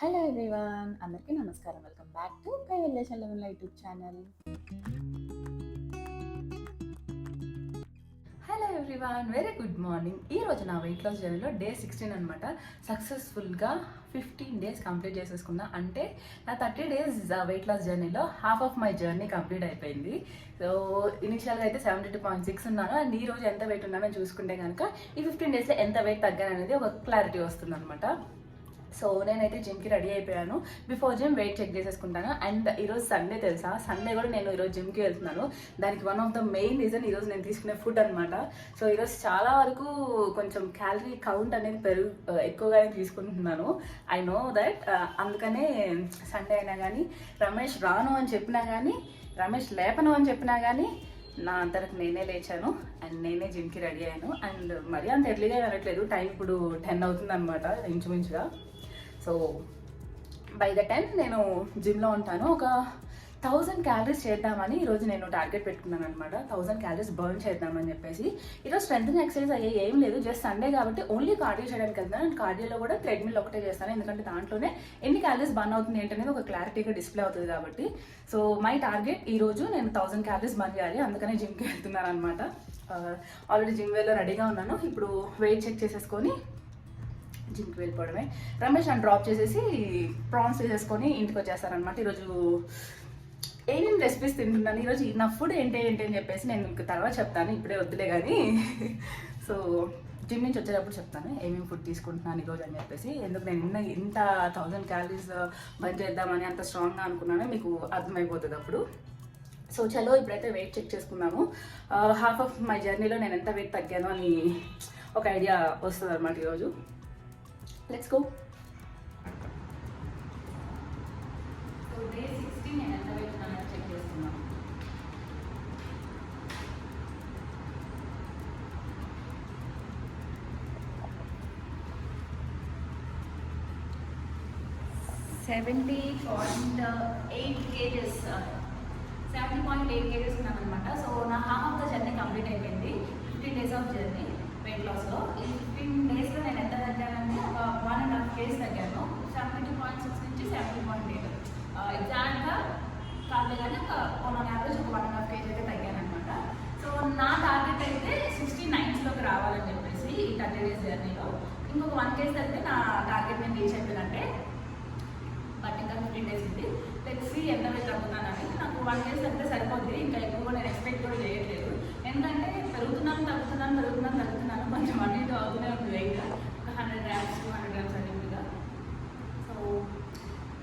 Hello everyone, అందరికీ నమస్కారం. Welcome back to Kaivalya Challavalla YouTube channel. Hello everyone, very good morning. ఈరోజు నా వెయిట్ లాస్ జర్నీలో డే 16 అనమాట. సక్సెస్ఫుల్గా 15 డేస్ కంప్లీట్ చేసేసుకున్నా. అంటే నా 30 డేస్ వెయిట్ లాస్ జర్నీలో half of my journey complete అయిపోయింది. సో ఇనిషియల్గా అయితే 72.6 ఉన్నాను. అండ్ ఈ రోజు ఎంత వెయిట్ ఉన్నానో చూసుకుంటే కనుక ఈ 15 డేస్లో ఎంత వెయిట్ తగ్గాను అనేది ఒక క్లారిటీ వస్తుంది అనమాట. సో నేనైతే జిమ్కి రెడీ అయిపోయాను. బిఫోర్ జిమ్ వెయిట్ చెక్ చేసేసుకుంటాను. అండ్ ఈరోజు సండే తెలుసా, సండే కూడా నేను ఈరోజు జిమ్కి వెళ్తున్నాను. దానికి one of the main reason ఈరోజు నేను తీసుకునే ఫుడ్ అనమాట. సో ఈరోజు చాలా వరకు కొంచెం క్యాలరీ కౌంట్ అనేది ఎక్కువగానే తీసుకుంటున్నాను. I know that. అందుకనే సండే అయినా కానీ రమేష్ రాను అని చెప్పినా కానీ, రమేష్ లేపను అని చెప్పినా కానీ నా అంతరకు నేనే లేచాను అండ్ నేనే జిమ్కి రెడీ అయ్యాను. అండ్ మరీ అంత ఎర్లీగా వెళ్ళట్లేదు. టైం ఇప్పుడు 10 అవుతుంది అనమాట ఇంచుమించుగా. సో బై ద 10 నేను జిమ్లో ఉంటాను. ఒక 1000 క్యాలరీస్ చేద్దామని ఈరోజు నేను టార్గెట్ పెట్టుకున్నాను అనమాట. 1000 క్యాలరీస్ బర్న్ చేద్దామని చెప్పేసి. ఈరోజు స్ట్రెంత్ ఎక్సర్సైజ్ అయ్యే ఏం లేదు, జస్ట్ సండే కాబట్టి ఓన్లీ కార్డియో చేయడానికి వెళ్తాను. అండ్ కార్డియోలో కూడా థ్రెడ్మిల్ ఒకటే చేస్తాను, ఎందుకంటే దాంట్లోనే ఎన్ని క్యాలరీస్ బర్న్ అవుతుంది ఏంటనేది ఒక క్లారిటీగా డిస్ప్లే అవుతుంది కాబట్టి. సో మై టార్గెట్ ఈరోజు నేను 1000 క్యాలరీస్ బర్న్ చేయాలి, అందుకనే జిమ్కి వెళ్తున్నాను అనమాట. ఆల్రెడీ జిమ్ వేలో రెడీగా ఉన్నాను. ఇప్పుడు వెయిట్ చెక్ చేసేసుకొని జిమ్కి వెళ్ళిపోవడమే. రమేష్ నన్ను డ్రాప్ చేసేసి ప్రాన్స్ చేసేసుకొని ఇంటికి వచ్చేస్తారనమాట. ఈరోజు ఏమేమి రెసిపీస్ తింటున్నాను, ఈరోజు నా ఫుడ్ ఏంటి అని చెప్పేసి నేను మీకు తర్వాత చెప్తాను, ఇప్పుడే వద్దులే కానీ. సో జిమ్ నుంచి వచ్చేటప్పుడు చెప్తాను ఏమేమి ఫుడ్ తీసుకుంటున్నాను ఈరోజు అని చెప్పేసి. ఎందుకు నేను ఇంత 1000 క్యాలరీస్ బర్న్ చేద్దామని అంత స్ట్రాంగ్గా అనుకున్నానో మీకు అర్థమైపోతుంది అప్పుడు. సో చలో ఇప్పుడైతే వెయిట్ చెక్ చేసుకున్నాము. హాఫ్ ఆఫ్ మై జర్నీలో నేను ఎంత వెయిట్ తగ్గాను అని ఒక ఐడియా వస్తుంది అనమాట ఈరోజు. Let's go. సో డే 16 నేను ఎంత వెయిట్ ఉన్నానో చెక్ చేస్తున్నాను. $70.8 ఉన్నాను అనమాట. సో నా half of the journey complete అయిపోయింది. 15 డేస్ ఆఫ్ జర్నీ వెయిట్ లాస్లో. ఈ 15 డేస్లో నేను ఎంత తగ్గానంటే ఒక 1.5 kg తగ్గాను. 72.6 నుంచి 70.8 ఎగ్జాక్ట్గా కాదు కానీ ఒక ఆన్ యావరేజ్ ఒక 1.5 kg అయితే తగ్గాను అనమాట. సో నా టార్గెట్ అయితే 69లోకి రావాలని చెప్పేసి ఈ 30 డేస్ జర్నీలో. ఇంకొక 1 kg తగ్గితే నా టార్గెట్ నేను రీచ్ అయిపోయిందంటే. బట్ ఇంకా 15 డేస్ ఉంది. లెట్స్ ఎంత వెయిట్ తగ్గుతానని. నాకు 1 kg తగ్గితే సరిపోద్ది, ఇంకా ఎక్కువ నేను ఎక్స్పెక్ట్ కూడా చేయట్లేదు. ఎందుకంటే తగ్గుతున్నాను కొంచెం అటు ఇటు అవుతూనే ఉంది వెయిట్. ఒక 100 grams 200 grams అన్నట్టుగా. సో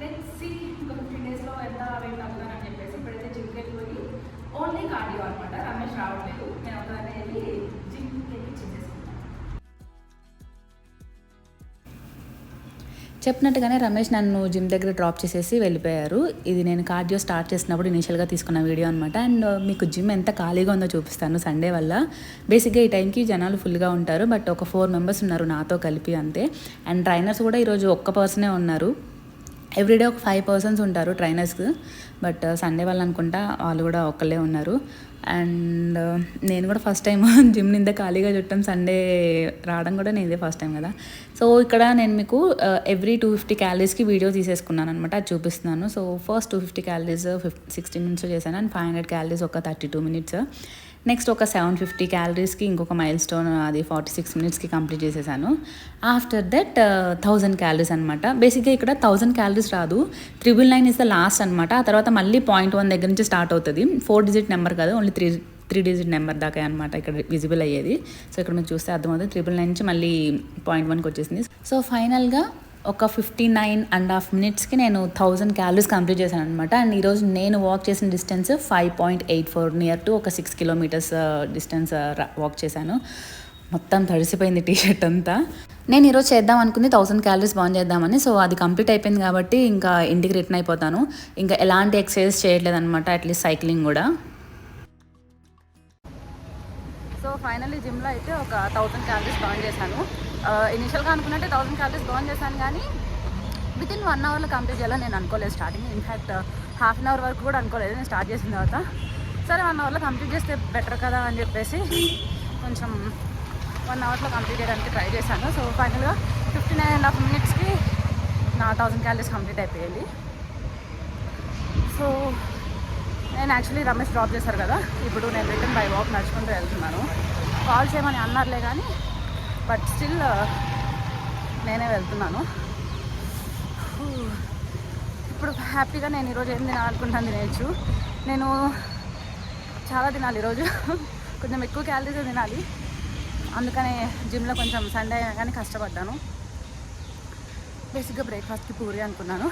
లెట్స్ సీ ఇంకా 15 డేస్లో ఎంత వెయిట్ తగ్గుతానని చెప్పేసి. ఇప్పుడైతే జిమ్కి వెళ్ళిపోయి ఓన్లీ కార్డియో అనమాట. రమేష్ రావట్లేదు, నేను ఒకదాన్ని వెళ్ళి జిమ్కి వెళ్ళి చేసేసుకుంటాను. చెప్పినట్టుగానే రమేష్ నన్ను జిమ్ దగ్గర డ్రాప్ చేసేసి వెళ్ళిపోయారు. ఇది నేను కార్డియో స్టార్ట్ చేసినప్పుడు ఇనిషియల్గా తీసుకున్న వీడియో అనమాట. అండ్ మీకు జిమ్ ఎంత ఖాళీగా ఉందో చూపిస్తాను సండే వల్ల. బేసిక్గా ఈ టైంకి జనాలు ఫుల్గా ఉంటారు, బట్ ఒక 4 మెంబర్స్ ఉన్నారు నాతో కలిపి అంతే. అండ్ ట్రైనర్స్ కూడా ఈరోజు ఒక్క పర్సనే ఉన్నారు. ఎవ్రీడే ఒక 5 పర్సన్స్ ఉంటారు ట్రైనర్స్, బట్ సండే వాళ్ళు అనుకుంటా వాళ్ళు కూడా ఒక్కళ్ళే ఉన్నారు. అండ్ నేను కూడా ఫస్ట్ టైం జిమ్ నింద ఖాళీగా చుట్టాం. సండే రావడం కూడా నేను ఇదే ఫస్ట్ టైం కదా. సో ఇక్కడ నేను మీకు ఎవ్రీ 250 క్యాలరీస్కి వీడియో తీసేసుకున్నాను అనమాట, అది చూపిస్తున్నాను. సో ఫస్ట్ 250 క్యాలరీస్ 16 మినిట్స్ చేశాను. అండ్ 500 క్యాలరీస్ ఒక 32 మినిట్స్. నెక్స్ట్ ఒక 750 క్యాలరీస్కి ఇంకొక మైల్ స్టోన్, అది 46 మినిట్స్కి కంప్లీట్ చేసేసాను. ఆఫ్టర్ దట్ 1000 క్యాలరీస్ అనమాట. బేసిక్గా ఇక్కడ 1000 క్యాలరీస్ రాదు, 999 ఇస్ ద లాస్ట్ అనమాట. ఆ తర్వాత మళ్ళీ 0.1 దగ్గర నుంచి స్టార్ట్ అవుతుంది. 4 డిజిట్ నెంబర్ కాదు, ఓన్లీ 3 డిజిట్ నెంబర్ దాకా అనమాట ఇక్కడ విజిబుల్ అయ్యేది. సో ఇక్కడ మీకు చూస్తే అర్థమవుతుంది. 999 నుంచి మళ్ళీ 0.1కి వచ్చేసింది. సో ఫైనల్గా ఒక 59.5 మినిట్స్కి నేను 1000 క్యాలరీస్ కంప్లీట్ చేశాను అనమాట. అండ్ ఈరోజు నేను వాక్ చేసిన డిస్టెన్స్ 5.84, నియర్ టు ఒక 6 కిలోమీటర్స్ డిస్టెన్స్ వాక్ చేశాను. మొత్తం తడిసిపోయింది టీషర్ట్ అంతా. నేను ఈరోజు చేద్దాం అనుకుంది 1000 క్యాలరీస్ బర్న్ చేద్దామని. సో అది కంప్లీట్ అయిపోయింది కాబట్టి ఇంకా ఇంటికి రిటర్న్ అయిపోతాను. ఇంకా ఎలాంటి ఎక్సర్సైజ్ చేయట్లేదు అనమాట, అట్లీస్ట్ సైక్లింగ్ కూడా. సో ఫైనల్లీ జిమ్లో అయితే ఒక 1000 క్యాలరీస్ బర్న్ చేశాను. ఇనిషియల్గా అనుకున్నట్టే 1000 క్యాలరీస్ బర్న్ చేశాను, కానీ వితిన్ 1 అవర్లో కంప్లీట్ చేయాలని నేను అనుకోలేదు starting. In fact half an hour వరకు కూడా అనుకోలేదు నేను స్టార్ట్ చేసిన తర్వాత. సరే 1 అవర్లో కంప్లీట్ చేస్తే బెటర్ కదా అని చెప్పేసి కొంచెం 1 అవర్లో కంప్లీట్ చేయడానికి ట్రై చేశాను. సో ఫైనల్గా 59.5 మినిట్స్కి నా 1000 క్యాలరీస్ కంప్లీట్ అయిపోయింది. సో నేను యాక్చువల్లీ రమేష్ డ్రాప్ చేశారు కదా, ఇప్పుడు నేను రిటర్న్ బై వాక్ నడుచుకుంటూ వెళ్తున్నాను. కాల్ చేయమని అన్నారులే కానీ బట్ స్టిల్ నేనే వెళ్తున్నాను. ఇప్పుడు హ్యాపీగా నేను ఈరోజు ఏం తినాలనుకుంటాను తినేయచ్చు. నేను చాలా తినాలి ఈరోజు, కొంచెం ఎక్కువ క్యాలరీస్ తినాలి. అందుకనే జిమ్లో కొంచెం సండే అయినా కానీ కష్టపడ్డాను. బేసిక్గా బ్రేక్ఫాస్ట్కి పూరి అనుకున్నాను.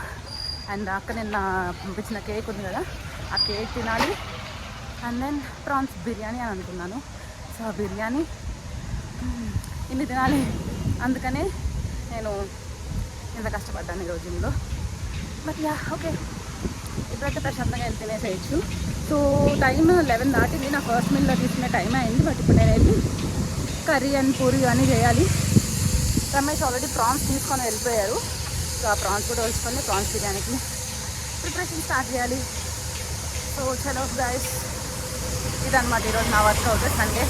అండ్ అక్క నిన్న పంపించిన కేక్ ఉంది కదా, ఆ కేక్ తినాలి. అండ్ దెన్ ప్రాన్స్ బిర్యానీ అని అనుకున్నాను. సో ఆ బిర్యానీ ఇన్ని తినాలి, అందుకనే నేను ఇంత కష్టపడ్డాను ఈరోజు జిమ్లో. బట్ యా ఓకే, ఇప్పుడైతే ప్రశాంతంగా వెళ్ళి తినేసేయచ్చు. సో టైం 11 దాటింది. నా ఫస్ట్ మీల్లో తీసుకునే టైం అయింది. బట్ ఇప్పుడు నేను వెళ్ళి కర్రీ అండ్ పూరి అని చేయాలి. రమేష్ ఆల్రెడీ ప్రాన్స్ తీసుకొని వెళ్ళిపోయారు. సో ఆ ప్రాన్స్ కూడా వేసుకొని ప్రాన్స్ బిర్యానీకి ప్రిపరేషన్ స్టార్ట్ చేయాలి. సో చలో గైస్, ఇదన్నమాట ఈరోజు నా వర్కౌట్ సండే.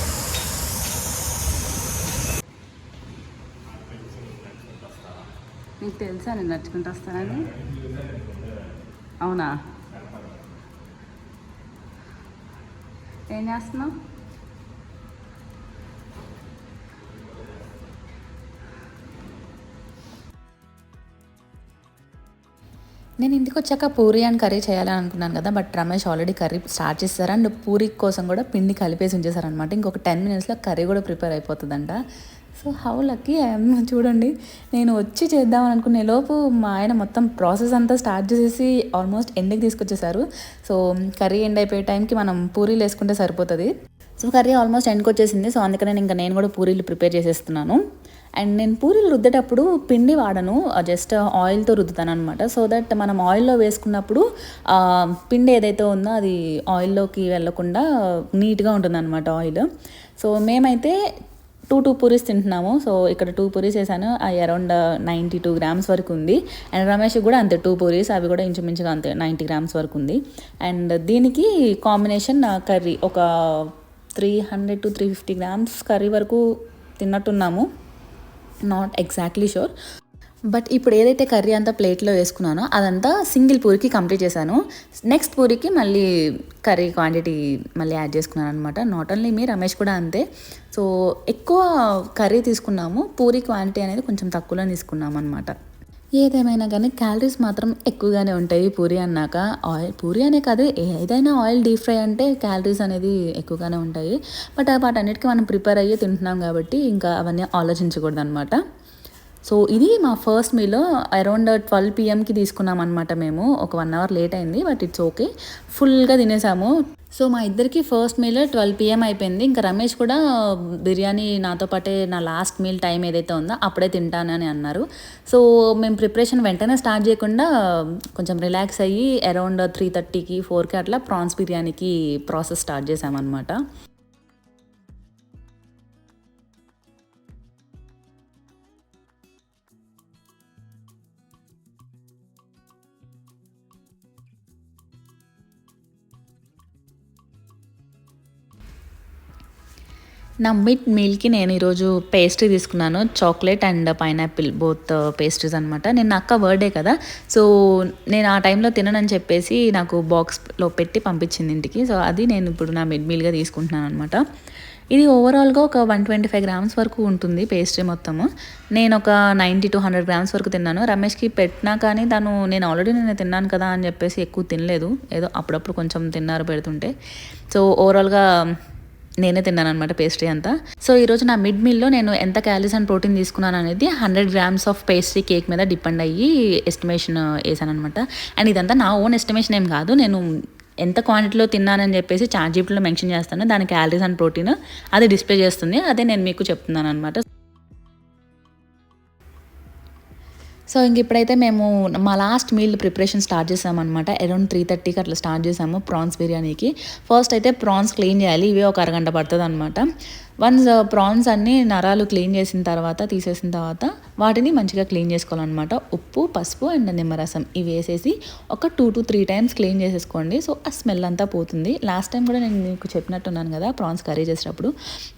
నీకు తెలుసా నేను నడుచుకుంటూ వస్తానని? అవునా? ఏం చేస్తున్నావు? నేను ఇంటికి వచ్చాక పూరి అండ్ కర్రీ చేయాలని అనుకున్నాను కదా, but Ramesh already curry start చేస్తారు. అండ్ పూరి కోసం కూడా పిండి కలిపేసి ఉంచేసారనమాట. ఇంకొక 10 minutesలో కర్రీ కూడా ప్రిపేర్ అయిపోతుందంట. So how lucky I am. చూడండి, నేను వచ్చి చేద్దామని అనుకునే లోపు మా ఆయన మొత్తం ప్రాసెస్ అంతా స్టార్ట్ చేసేసి ఆల్మోస్ట్ ఎండ్కి తీసుకొచ్చేసారు. సో కర్రీ ఎండ్ అయిపోయే టైంకి మనం పూరీలు వేసుకుంటే సరిపోతుంది. సో కర్రీ ఆల్మోస్ట్ ఎండ్కి వచ్చేసింది. సో అందుకనే ఇంకా నేను కూడా పూరీలు ప్రిపేర్ చేసేస్తున్నాను. అండ్ నేను పూరీలు రుద్దేటప్పుడు పిండి వాడను, జస్ట్ ఆయిల్తో రుద్దుతాను అనమాట. సో దట్ మనం ఆయిల్లో వేసుకున్నప్పుడు పిండి ఏదైతే ఉందో అది ఆయిల్లోకి వెళ్ళకుండా నీట్గా ఉంటుంది అనమాట ఆయిల్. సో మేమైతే 2 పూరీస్ తింటున్నాము. సో ఇక్కడ 2 పూరీస్ వేసాను, అవి అరౌండ్ 92 grams వరకు ఉంది. అండ్ రమేష్ కూడా అంతే 2 పూరీస్, అవి కూడా ఇంచుమించుగా అంతే 90 grams వరకు ఉంది. అండ్ దీనికి కాంబినేషన్ కర్రీ ఒక 300 to 350 grams కర్రీ వరకు తిన్నట్టున్నాము, నాట్ ఎగ్జాక్ట్లీ షూర్. బట్ ఇప్పుడు ఏదైతే కర్రీ అంతా ప్లేట్లో వేసుకున్నానో అదంతా సింగిల్ పూరికి కంప్లీట్ చేశాను. నెక్స్ట్ పూరికి మళ్ళీ కర్రీ క్వాంటిటీ మళ్ళీ యాడ్ చేసుకున్నాను అనమాట. నాట్ ఓన్లీ మీ, రమేష్ కూడా అంతే. సో ఎక్కువ కర్రీ తీసుకున్నాము, పూరి క్వాంటిటీ అనేది కొంచెం తక్కువలో తీసుకున్నాము అనమాట. ఏదేమైనా కానీ క్యాలరీస్ మాత్రం ఎక్కువగానే ఉంటాయి పూరి అన్నాక. ఆయిల్ పూరి అనే కాదు, ఏదైనా ఆయిల్ డీప్ ఫ్రై అంటే క్యాలరీస్ అనేది ఎక్కువగానే ఉంటాయి. బట్ వాటన్నిటికీ మనం ప్రిపేర్ అయ్యి తింటున్నాం కాబట్టి ఇంకా అవన్నీ ఆలోచించకూడదు అనమాట. సో ఇది మా ఫస్ట్ మీలో అరౌండ్ 12 PM తీసుకున్నాం అనమాట. మేము ఒక 1 hour లేట్ అయింది, బట్ ఇట్స్ ఓకే, ఫుల్గా తినేసాము. సో మా ఇద్దరికి ఫస్ట్ మీల్ 12 PM అయిపోయింది. ఇంకా రమేష్ కూడా బిర్యానీ నాతో పాటే నా లాస్ట్ మీల్ టైం ఏదైతే ఉందో అప్పుడే తింటానని అన్నారు. సో మేము ప్రిపరేషన్ వెంటనే స్టార్ట్ చేయకుండా కొంచెం రిలాక్స్ అయ్యి అరౌండ్ 3:30కి 4కి అట్లా ప్రాన్స్ బిర్యానీకి ప్రాసెస్ స్టార్ట్ చేసామన్నమాట. నా మిడ్ మీల్కి నేను ఈరోజు పేస్ట్రీ తీసుకున్నాను, chocolate and pineapple both pastries అనమాట. నిన్న అక్క బర్త్డే కదా, సో నేను ఆ టైంలో తిననని చెప్పేసి నాకు బాక్స్లో పెట్టి పంపించింది ఇంటికి. సో అది నేను ఇప్పుడు నా మిడ్ మీల్గా తీసుకుంటున్నాను అనమాట. ఇది ఓవరాల్గా ఒక 125 grams వరకు ఉంటుంది పేస్ట్రీ మొత్తము. నేను ఒక 90 to 100 grams వరకు తిన్నాను. రమేష్కి పెట్టినా కానీ నేను ఆల్రెడీ తిన్నాను కదా అని చెప్పేసి ఎక్కువ తినలేదు, ఏదో అప్పుడప్పుడు కొంచెం తిన్నారు పెడుతుంటే. సో ఓవరాల్గా నేనే తిన్నాను అనమాట పేస్ట్రీ అంతా. సో ఈరోజు నా మిడ్ మీల్లో నేను ఎంత క్యాలరీస్ అండ్ ప్రోటీన్ తీసుకున్నాను అనేది 100 grams ఆఫ్ పేస్ట్రీ కేక్ మీద డిపెండ్ అయ్యి ఎస్టిమేషన్ వేసాను అనమాట. అండ్ ఇదంతా నా ఓన్ ఎస్టిమేషన్ ఏం కాదు, నేను ఎంత క్వాంటిటీలో తిన్నానని చెప్పేసి చార్ట్‌జీపీటీలో మెన్షన్ చేస్తాను, దాని క్యాలరీస్ అండ్ ప్రోటీన్ అది డిస్ప్లే చేస్తుంది, అదే నేను మీకు చెప్తున్నాను అనమాట. సో ఇంక ఇప్పుడైతే మేము మా లాస్ట్ మీల్ ప్రిపరేషన్ స్టార్ట్ చేసామన్నమాట. అరౌండ్ 3:30కి అట్లా స్టార్ట్ చేసాము ప్రాన్స్ బిర్యానీకి. ఫస్ట్ అయితే ప్రాన్స్ క్లీన్ చేయాలి, ఇవే ఒక అరగంట పడుతుంది అనమాట. వన్స్ ప్రాన్స్ అన్నీ నరాలు క్లీన్ చేసిన తర్వాత తీసేసిన తర్వాత వాటిని మంచిగా క్లీన్ చేసుకోవాలన్నమాట. ఉప్పు, పసుపు అండ్ నిమ్మరసం ఇవి వేసేసి ఒక 2 to 3 times క్లీన్ చేసేసుకోండి. సో ఆ స్మెల్ అంతా పోతుంది. లాస్ట్ టైం కూడా నేను మీకు చెప్పినట్టున్నాను కదా ప్రాన్స్ కర్రీ చేసేటప్పుడు.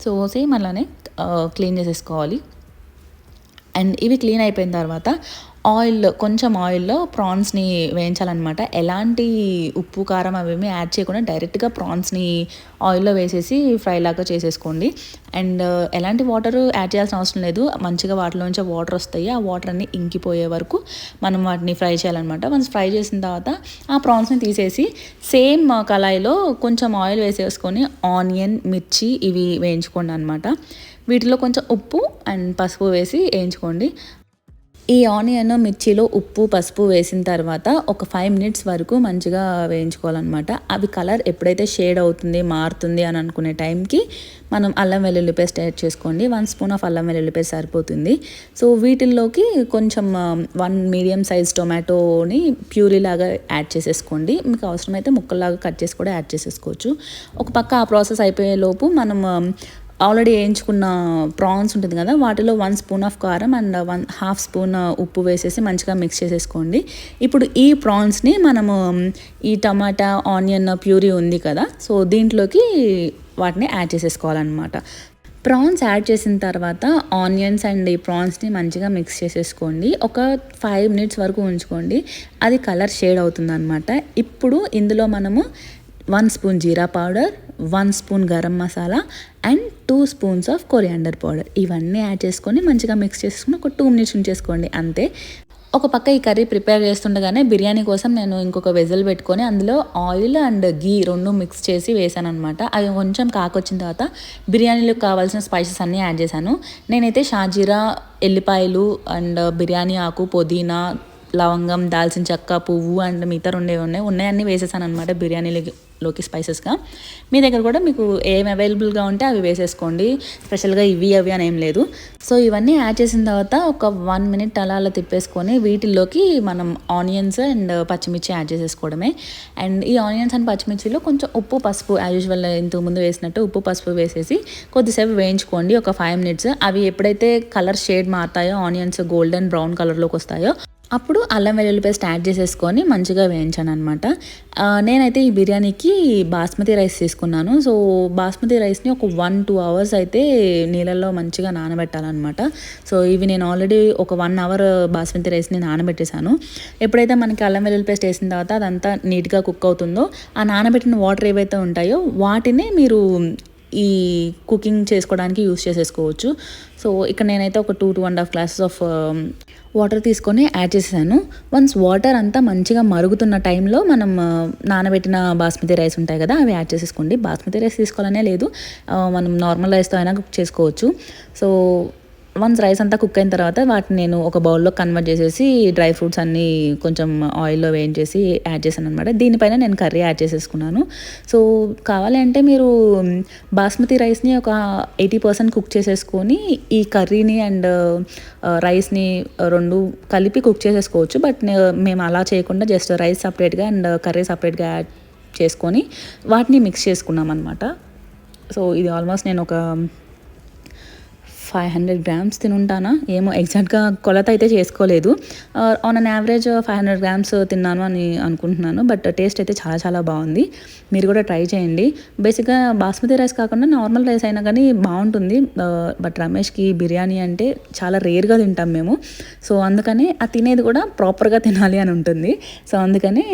సో సేమ్ అలానే క్లీన్ చేసేసుకోవాలి. అండ్ ఇవి క్లీన్ అయిపోయిన తర్వాత కొంచెం ఆయిల్లో ప్రాన్స్ని వేయించాలన్నమాట. ఎలాంటి ఉప్పు కారం అవేమీ యాడ్ చేయకుండా డైరెక్ట్గా ప్రాన్స్ని ఆయిల్లో వేసేసి ఫ్రై లాగా చేసేసుకోండి. అండ్ ఎలాంటి వాటర్ యాడ్ చేయాల్సిన అవసరం లేదు. మంచిగా వాటిలోంచి వాటర్ వస్తాయి. ఆ వాటర్ అన్ని ఇంకిపోయే వరకు మనం వాటిని ఫ్రై చేయాలన్నమాట. వన్స్ ఫ్రై చేసిన తర్వాత ఆ ప్రాన్స్ని తీసేసి సేమ్ కళాయిలో కొంచెం ఆయిల్ వేసేసుకొని ఆనియన్, మిర్చి ఇవి వేయించుకోండి అనమాట. వీటిలో కొంచెం ఉప్పు అండ్ పసుపు వేసి వేయించుకోండి. ఈ ఆనియన్, మిర్చిలో ఉప్పు, పసుపు వేసిన తర్వాత ఒక 5 మినిట్స్ వరకు మంచిగా వేయించుకోవాలన్నమాట. అవి కలర్ ఎప్పుడైతే షేడ్ అవుతుంది, మారుతుంది అని అనుకునే టైంకి మనం అల్లం వెల్లుల్లి పేస్ట్ యాడ్ చేసుకోండి. 1 స్పూన్ ఆఫ్ అల్లం వెల్లుల్లి పేస్ట్ సరిపోతుంది. సో వీటిల్లోకి కొంచెం 1 మీడియం సైజ్ టొమాటోని ప్యూరీ లాగా యాడ్ చేసేసుకోండి. మీకు అవసరమైతే ముక్కల్లాగా కట్ చేసి కూడా యాడ్ చేసేసుకోవచ్చు. ఒక పక్క ఆ ప్రాసెస్ అయిపోయేలోపు మనం ఆల్రెడీ వేయించుకున్న ప్రాన్స్ ఉంటుంది కదా, వాటిలో 1 స్పూన్ ఆఫ్ కారం అండ్ 1/2 స్పూన్ ఉప్పు వేసేసి మంచిగా మిక్స్ చేసేసుకోండి. ఇప్పుడు ఈ ప్రాన్స్ని మనము ఈ టమాటా ఆనియన్ ప్యూరీ ఉంది కదా, సో దీంట్లోకి వాటిని యాడ్ చేసేసుకోవాలన్నమాట. ప్రాన్స్ యాడ్ చేసిన తర్వాత ఆనియన్స్ అండ్ ఈ ప్రాన్స్ని మంచిగా మిక్స్ చేసేసుకోండి. ఒక 5 మినిట్స్ వరకు ఉంచుకోండి. అది కలర్ షేడ్ అవుతుంది అనమాట. ఇప్పుడు ఇందులో మనము 1 spoon jeera powder, 1 spoon garam masala and 2 spoons of coriander powder ఇవన్నీ యాడ్ చేసుకొని మంచిగా మిక్స్ చేసుకుని ఒక 2 మినిట్స్ ఉంచేసుకోండి అంతే. ఒక పక్క ఈ కర్రీ ప్రిపేర్ చేస్తుండగానే బిర్యానీ కోసం నేను ఇంకొక వెజల్ పెట్టుకొని అందులో ఆయిల్ అండ్ గీ 2 మిక్స్ చేసి వేసాను అనమాట. అవి కొంచెం కాకొచ్చిన తర్వాత బిర్యానీలకు కావాల్సిన స్పైసెస్ అన్నీ యాడ్ చేశాను. నేనైతే షాజీరా, ఎల్లిపాయలు అండ్ బిర్యానీ ఆకు, పుదీనా, లవంగం, దాల్చిన చెక్క, పువ్వు అండ్ మిగతా ఉన్నాయన్నీ వేసేసాను అనమాట బిర్యానీలోకి స్పైసెస్గా. మీ దగ్గర కూడా మీకు ఏం అవైలబుల్గా ఉంటే అవి వేసేసుకోండి. స్పెషల్గా ఇవి అవి అని ఏం లేదు. సో ఇవన్నీ యాడ్ చేసిన తర్వాత ఒక 1 మినిట్ అలా తిప్పేసుకొని వీటిల్లోకి మనం ఆనియన్స్ అండ్ పచ్చిమిర్చి యాడ్ చేసేసుకోవడమే. అండ్ ఈ ఆనియన్స్ అండ్ పచ్చిమిర్చిలో కొంచెం ఉప్పు, పసుపు యాజ్ యూజువల్ ఇంతకు ముందు వేసినట్టు ఉప్పు, పసుపు వేసేసి కొద్దిసేపు వేయించుకోండి ఒక 5 మినిట్స్. అవి ఎప్పుడైతే కలర్ షేడ్ మారుతాయో, ఆనియన్స్ గోల్డెన్ బ్రౌన్ కలర్లోకి వస్తాయో అప్పుడు అల్లం వెల్లుల్లి పేస్ట్ యాడ్ చేసేసుకొని మంచిగా వేయించాను అనమాట. నేనైతే ఈ బిర్యానీకి బాస్మతి రైస్ తీసుకున్నాను. సో బాస్మతి రైస్ని ఒక 1-2 అవర్స్ అయితే నీళ్ళల్లో మంచిగా నానబెట్టాలన్నమాట. సో ఇవి నేను ఆల్రెడీ ఒక 1 అవర్ బాస్మతి రైస్ని నానబెట్టేశాను. ఎప్పుడైతే మనకి అల్లం వెల్లుల్లి పేస్ట్ వేసిన తర్వాత అదంతా నీట్గా కుక్ అవుతుందో, ఆ నానబెట్టిన వాటర్ ఏవైతే ఉంటాయో వాటిని మీరు ఈ కుకింగ్ చేసుకోవడానికి యూస్ చేసేసుకోవచ్చు. సో ఇక్కడ నేనైతే ఒక 2-2.5 గ్లాసెస్ ఆఫ్ వాటర్ తీసుకొని యాడ్ చేసేసాను. వన్స్ వాటర్ అంతా మంచిగా మరుగుతున్న టైంలో మనం నానబెట్టిన బాస్మతి రైస్ ఉంటాయి కదా, అవి యాడ్ చేసేసుకోండి. బాస్మతి రైస్ తీసుకోవాలనే లేదు, మనం నార్మల్ రైస్తో అయినా కుక్ చేసుకోవచ్చు. సో వన్స్ రైస్ అంతా కుక్ అయిన తర్వాత వాటిని నేను ఒక బౌల్లో కన్వర్ట్ చేసేసి డ్రై ఫ్రూట్స్ అన్నీ కొంచెం ఆయిల్లో వేయించేసి యాడ్ చేశాను అనమాట. దీనిపైన నేను కర్రీ యాడ్ చేసేసుకున్నాను. సో కావాలి అంటే మీరు బాస్మతి రైస్ని ఒక 80% కుక్ చేసేసుకొని ఈ కర్రీని అండ్ రైస్ని 2 కలిపి కుక్ చేసేసుకోవచ్చు. బట్ మేము అలా చేయకుండా జస్ట్ రైస్ సపరేట్గా అండ్ కర్రీ సపరేట్గా యాడ్ చేసుకొని వాటిని మిక్స్ చేసుకున్నాం అనమాట. సో ఇది ఆల్మోస్ట్ నేను ఒక 500 గ్రామ్స్ తినుంటానా ఏమో, ఎగ్జాక్ట్గా కొలత అయితే చేసుకోలేదు. ఆన్ అన్ యావరేజ్ 500 గ్రామ్స్ తిన్నాను అని అనుకుంటున్నాను. బట్ టేస్ట్ అయితే చాలా చాలా బాగుంది. మీరు కూడా ట్రై చేయండి. బేసిక్గా బాస్మతి రైస్ కాకుండా నార్మల్ రైస్ అయినా కానీ బాగుంటుంది. బట్ రమేష్కి బిర్యానీ అంటే చాలా రేర్గా తింటాం మేము. సో అందుకని ఆ తినేది కూడా ప్రాపర్గా తినాలి అని ఉంటుంది. సో అందుకని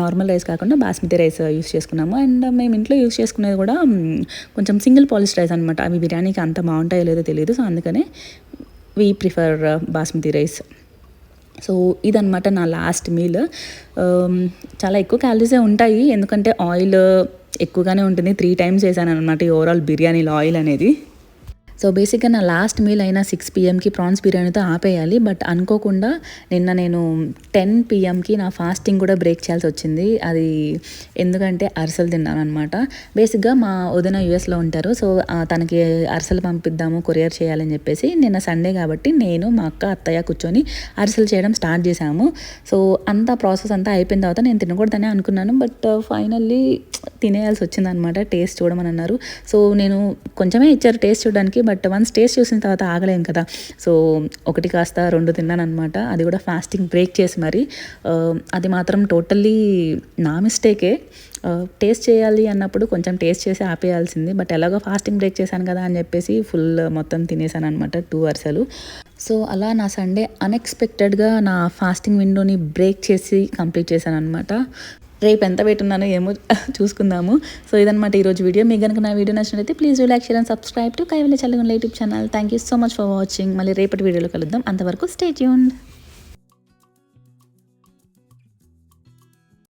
నార్మల్ రైస్ కాకుండా బాస్మతి రైస్ యూస్ చేసుకున్నాము. అండ్ మేము ఇంట్లో యూస్ చేసుకునేది కూడా కొంచెం సింగిల్ పాలిష్ రైస్ అనమాట. అవి బిర్యానీకి అంత బాగుంటాయో లేదో తెలియదు. సో అందుకనే we prefer basmati rice. So ఇదనమాట నా లాస్ట్ మీల్. చాలా ఎక్కువ క్యాలరీసే ఉంటాయి, ఎందుకంటే ఆయిల్ ఎక్కువగానే ఉంటుంది. 3 times వేసాను అనమాట ఈ ఓవరాల్ బిర్యానీలో ఆయిల్ అనేది. సో బేసిక్గా నా లాస్ట్ మీల్ అయినా 6 PMకి ప్రాన్స్ బిర్యానీతో ఆపేయాలి. బట్ అనుకోకుండా నిన్న నేను 10 PMకి నా ఫాస్టింగ్ కూడా బ్రేక్ చేయాల్సి వచ్చింది. అది ఎందుకంటే అరిసెలు తిన్నాను అనమాట. బేసిక్గా మా వదిన యూఎస్లో ఉంటారు. సో తనకి అరిసెలు పంపిద్దాము, కొరియర్ చేయాలని చెప్పేసి నిన్న సండే కాబట్టి నేను, మా అక్క, అత్తయ్య కూర్చొని అరిసెలు చేయడం స్టార్ట్ చేశాము. సో అంతా ప్రాసెస్ అంతా అయిపోయిన తర్వాత నేను తినకూడదని అనుకున్నాను. బట్ ఫైనల్లీ తినేయాల్సి వచ్చిందనమాట. టేస్ట్ చూడమని అన్నారు. సో నేను కొంచెమే ఇచ్చారు టేస్ట్ చూడడానికి. బట్ వన్స్ టేస్ట్ చూసిన తర్వాత ఆగలేం కదా. సో ఒకటి కాస్త 2 తిన్నాను అనమాట. అది కూడా ఫాస్టింగ్ బ్రేక్ చేసి మరి. అది మాత్రం టోటల్లీ నా మిస్టేకే. టేస్ట్ చేయాలి అన్నప్పుడు కొంచెం టేస్ట్ చేసి ఆపేయాల్సింది. బట్ ఎలాగో ఫాస్టింగ్ బ్రేక్ చేశాను కదా అని చెప్పేసి ఫుల్ మొత్తం తినేసాను అనమాట 2 అరిసెలు. సో అలా నా సండే అన్ఎక్స్పెక్టెడ్గా నా ఫాస్టింగ్ విండోని బ్రేక్ చేసి కంప్లీట్ చేశాను అనమాట. రేపు ఎంత వెయిట్ ఉన్నానో ఏమో చూసుకుందాము. సో ఇదనమాట ఈరోజు వీడియో. మీకు కనుక నా వీడియో నచ్చినట్లయితే please do like, share and subscribe to Kaivalya Challagundla YouTube channel. Thank you so much for watching. మళ్ళీ రేపటి వీడియోలో కలుద్దాం. అంతవరకు స్టే ట్యూన్డ్.